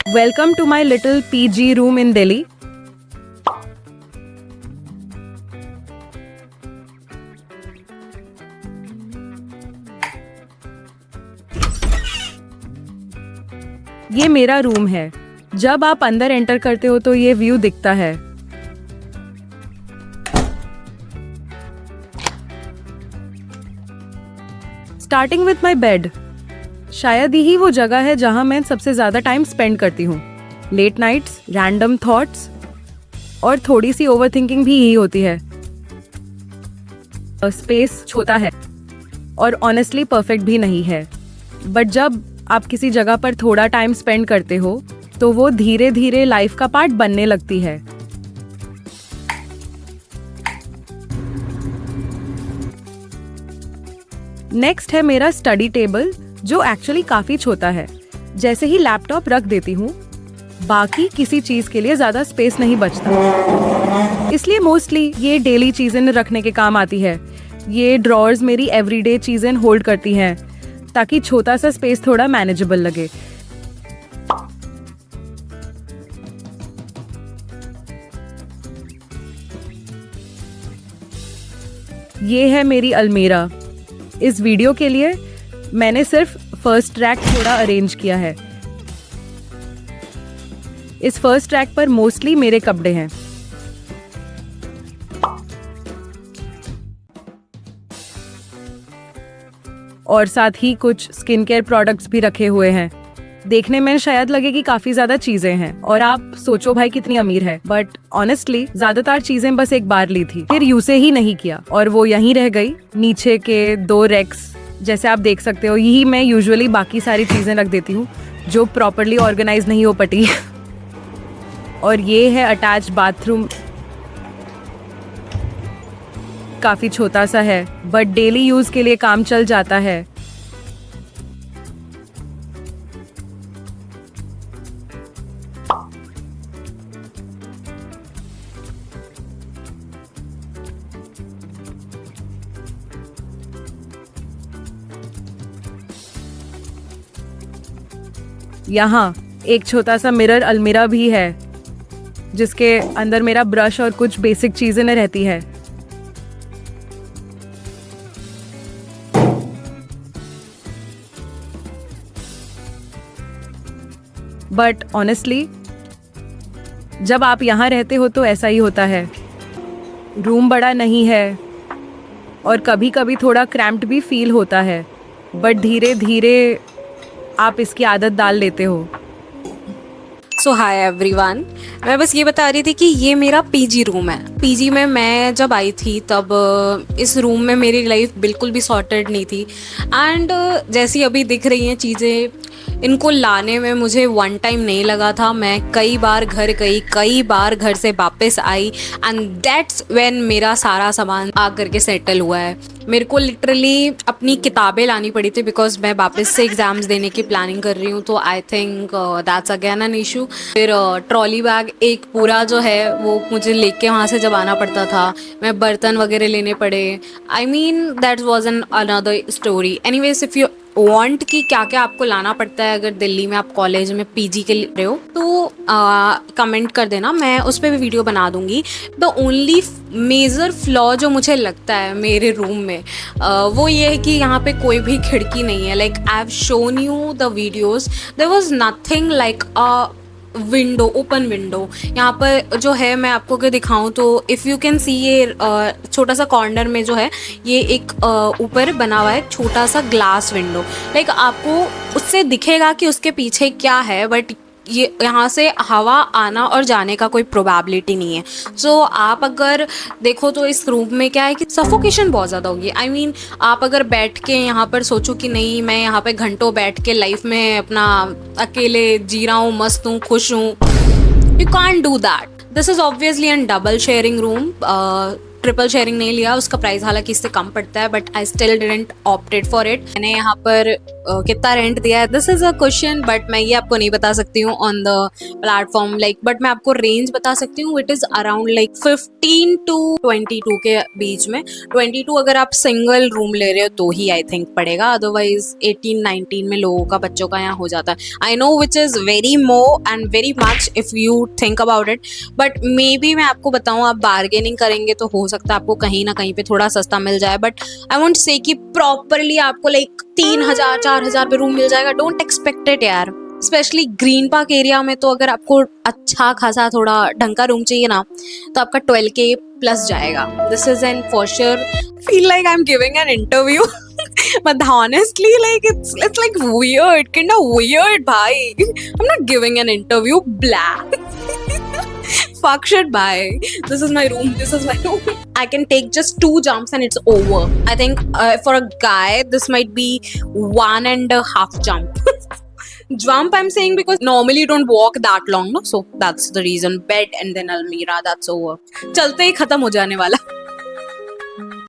Welcome to my little PG room in Delhi. ये मेरा room है। जब आप अंदर एंटर करते हो तो ये व्यू दिखता है। Starting with my bed. शायद यही वो जगह है जहां मैं सबसे ज्यादा टाइम स्पेंड करती हूँ। लेट नाइट्स, रैंडम थॉट्स और थोड़ी सी ओवर थिंकिंग भी यही होती है। स्पेस छोटा है और ऑनेस्टली परफेक्ट भी नहीं है, बट जब आप किसी जगह पर थोड़ा टाइम स्पेंड करते हो तो वो धीरे धीरे लाइफ का पार्ट बनने लगती है। नेक्स्ट है मेरा स्टडी टेबल, जो एक्चुअली काफी छोटा है। जैसे ही लैपटॉप रख देती हूँ, बाकी किसी चीज के लिए ज्यादा स्पेस नहीं बचता, इसलिए मोस्टली ये डेली चीजें रखने के काम आती है। ये ड्रॉर्स मेरी एवरीडे चीजें होल्ड करती हैं, ताकि छोटा सा स्पेस थोड़ा मैनेजेबल लगे। ये है मेरी अलमीरा। इस वीडियो के लिए मैंने सिर्फ फर्स्ट रैक थोड़ा अरेंज किया है। इस फर्स्ट रैक पर मोस्टली मेरे कपड़े हैं। और साथ ही कुछ स्किन केयर प्रोडक्ट्स भी रखे हुए हैं। देखने में शायद लगे कि काफी ज्यादा चीजें हैं और आप सोचो भाई कितनी अमीर है, बट ऑनेस्टली ज्यादातर चीजें बस एक बार ली थी, फिर यूज ही नहीं किया और वो यहीं रह गई। नीचे के 2 रैक्स जैसे आप देख सकते हो, यही मैं यूजुअली बाकी सारी चीजें रख देती हूँ जो प्रॉपरली ऑर्गेनाइज नहीं हो पटी। और ये है अटैच बाथरूम। काफी छोटा सा है, बट डेली यूज के लिए काम चल जाता है। यहाँ एक छोटा सा मिरर अलमीरा भी है, जिसके अंदर मेरा ब्रश और कुछ बेसिक चीजें न रहती है। बट ऑनेस्टली जब आप यहाँ रहते हो तो ऐसा ही होता है। रूम बड़ा नहीं है और कभी कभी थोड़ा क्रैम्प्ड भी फील होता है, बट धीरे धीरे आप इसकी आदत डाल लेते हो। सो हाय एवरीवन, मैं बस ये बता रही थी कि ये मेरा पीजी रूम है। पीजी में मैं जब आई थी तब इस रूम में मेरी लाइफ बिल्कुल भी सॉर्टेड नहीं थी। एंड जैसी अभी दिख रही हैं चीज़ें, इनको लाने में मुझे 1 टाइम नहीं लगा था। मैं कई बार घर गई, कई बार घर से वापस आई, एंड दैट्स व्हेन मेरा सारा सामान आ करके सेटल हुआ है। मेरे को लिटरली अपनी किताबें लानी पड़ी थी बिकॉज मैं वापस से एग्ज़ाम्स देने की प्लानिंग कर रही हूँ, तो I think that's again an issue. फिर ट्रॉली बैग एक पूरा जो है वो मुझे लेके वहाँ से जब आना पड़ता था, मैं बर्तन वगैरह लेने पड़े। I mean that was an another story. Anyways, if you want कि क्या क्या आपको लाना पड़ता है अगर दिल्ली में आप कॉलेज में पीजी के लिए रहे हो, तो कमेंट कर देना, मैं उस पर भी वीडियो बना दूंगी। द ओनली मेजर फ्लॉ जो मुझे लगता है मेरे रूम में वो ये है कि यहाँ पे कोई भी खिड़की नहीं है। Like I have shown you the videos, there was nothing like a window, open window. यहाँ पर जो है मैं आपको अगर दिखाऊं तो इफ़ यू कैन सी, ये छोटा सा कॉर्नर में जो है ये एक ऊपर बना हुआ है छोटा सा ग्लास विंडो। लाइक आपको उससे दिखेगा कि उसके पीछे क्या है, बट ये यहाँ से हवा आना और जाने का कोई प्रोबेबिलिटी नहीं है। सो आप अगर देखो तो इस रूम में क्या है कि सफोकेशन बहुत ज़्यादा होगी। आई मीन आप अगर बैठ के यहाँ पर सोचो कि नहीं मैं यहाँ पे घंटों बैठ के लाइफ में अपना अकेले जी रहा हूँ, मस्त हूँ, खुश हूँ, you can't do that. This is obviously an double sharing room. Triple sharing नहीं लिया, उसका प्राइस हालांकि इससे कम पड़ता है, but I still didn't opted for it. मैंने यहाँ पर कितना रेंट दिया है, this is a question, but मैं ये आपको नहीं बता सकती हूँ on the platform like, but मैं आपको रेंज बता सकती हूँ। It is around like 15 to 22 के बीच में। 22 अगर आप सिंगल रूम ले रहे हो तो ही आई थिंक पड़ेगा, अदरवाइज 18-19 में लोगों का, बच्चों का यहाँ हो जाता है। I know which is very more and very much if you think about it, but may be मैं आपको बताऊँ, आप बार्गेनिंग करेंगे तो हो सकता है आपको कहीं ना कहीं पे थोड़ा सस्ता मिल जाए, बट आई वोंट से कि प्रॉपरली आपको लाइक 3,000-4,000 पे रूम मिल जाएगा। डोंट एक्सपेक्ट इट यार, स्पेशली ग्रीन पार्क एरिया में तो अगर आपको अच्छा खासा थोड़ा ढंग का रूम चाहिए ना, तो आपका 12K प्लस जाएगा। This is an for sure, feel like I am giving an interview but honestly like it's like weird, kind of weird bhai. I'm not giving an interview, blah. Fuck shit, bye. This is my room, this is my room. I can take just 2 jumps and it's over. I think for a guy this might be 1.5 jump. Jump I'm saying because normally you don't walk that long, no? So that's the reason. Bed and then Almira, that's over. चलते ही खत्म हो जाने वाला.